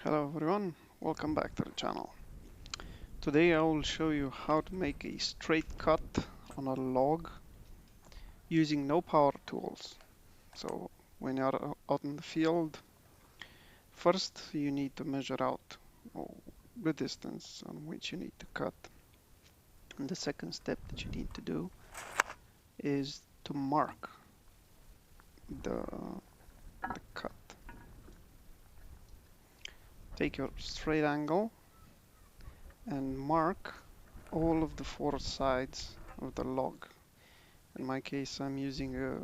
Hello everyone, welcome back to the channel. Today I will show you how to make a straight cut on a log using no power tools. So when you're out in the field, first you need to measure out the distance on which you need to cut. And the second step that you need to do is to mark the cut. Take your straight angle and mark all of the four sides of the log. In my case, I'm using a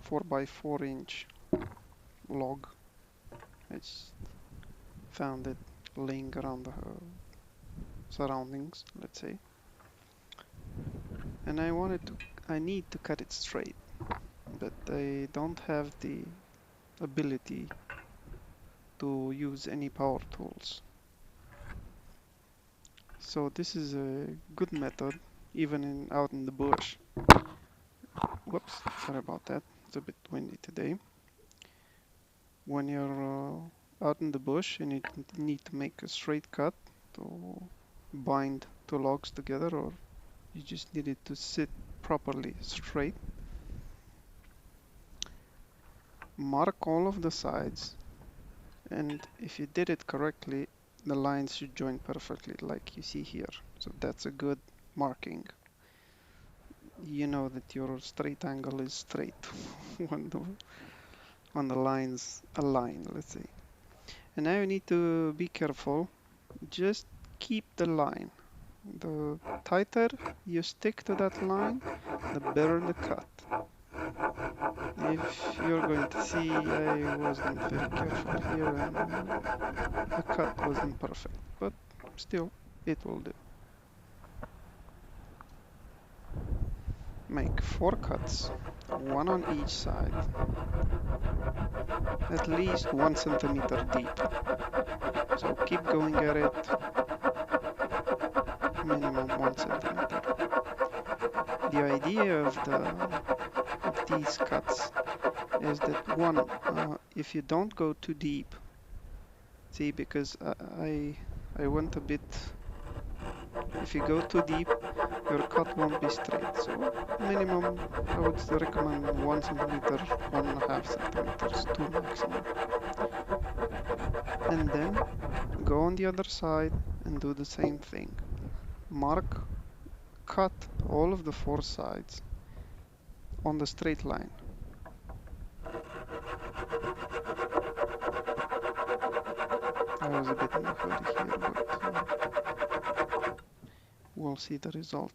4x4 inch log. I just found it laying around the surroundings, let's say. And I need to cut it straight, but I don't have the ability to use any power tools. So this is a good method, even out in the bush. Whoops, sorry about that. It's a bit windy today. When you're out in the bush and you need to make a straight cut to bind two logs together, or you just need it to sit properly straight, mark all of the sides, and if you did it correctly, the lines should join perfectly like you see here. So that's a good marking. You know that your straight angle is straight when the lines align, let's say. And now you need to be careful. Just keep the line. The tighter you stick to that line, the better the cut. If you're going to see, I wasn't very careful here and the cut wasn't perfect, but still, it will do. Make 4 cuts, one on each side, at least 1 centimeter deep. So keep going at it, minimum 1 centimeter. The idea of these cuts is that one, if you don't go too deep, see, because I went a bit, if you go too deep, your cut won't be straight. So minimum, I would recommend 1 centimeter, 1.5 centimeters, 2 maximum. And then go on the other side and do the same thing. Mark, cut all of the 4 sides on the straight line. I was a bit in a hurry here, but we'll see the result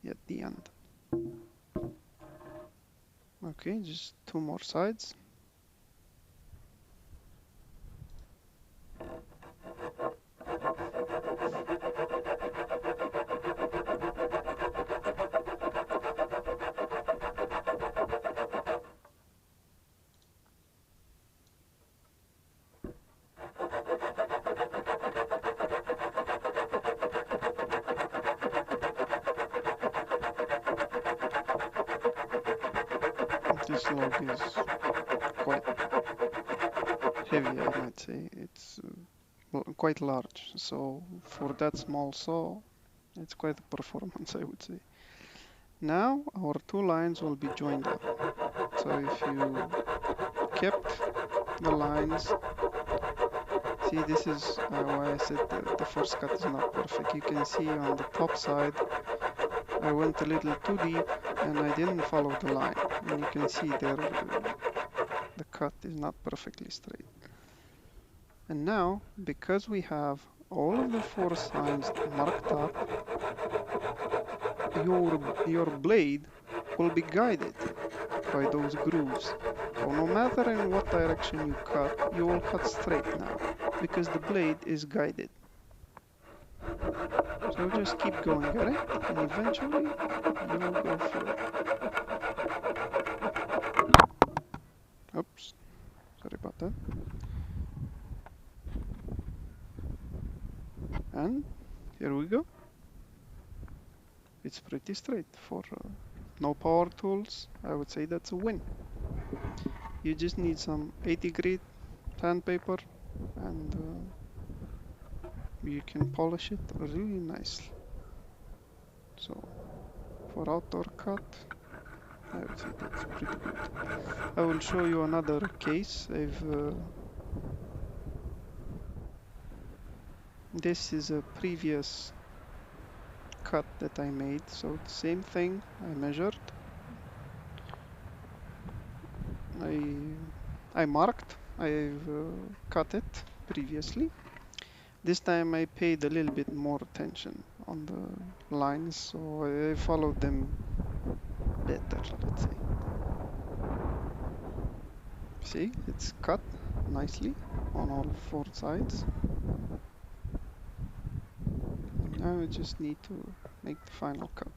at the end. Okay, just 2 more sides. This log is quite heavy, I might say. It's quite large, so for that small saw, it's quite a performance, I would say. Now our 2 lines will be joined up. So if you kept the lines, see, this is why I said the first cut is not perfect. You can see on the top side I went a little too deep and I didn't follow the line, and you can see there the cut is not perfectly straight. And now, because we have all of the 4 sides marked up, your blade will be guided by those grooves. So no matter in what direction you cut, you will cut straight now, because the blade is guided. So just keep going at it, and eventually you will go through. Oops, sorry about that. And here we go. It's pretty straight. For no power tools, I would say that's a win. You just need some 80 grit sandpaper and you can polish it really nicely. So for outdoor cut, I would say that's pretty good. I will show you another case. This is a previous cut that I made. So the same thing I measured. I marked. I've cut it previously. This time I paid a little bit more attention on the lines, so I followed them better, let's say. See, it's cut nicely on all four sides. Now I just need to make the final cut.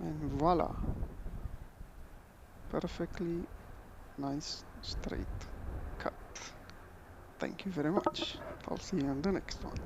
And voila! Perfectly nice straight cut. Thank you very much. I'll see you on the next one.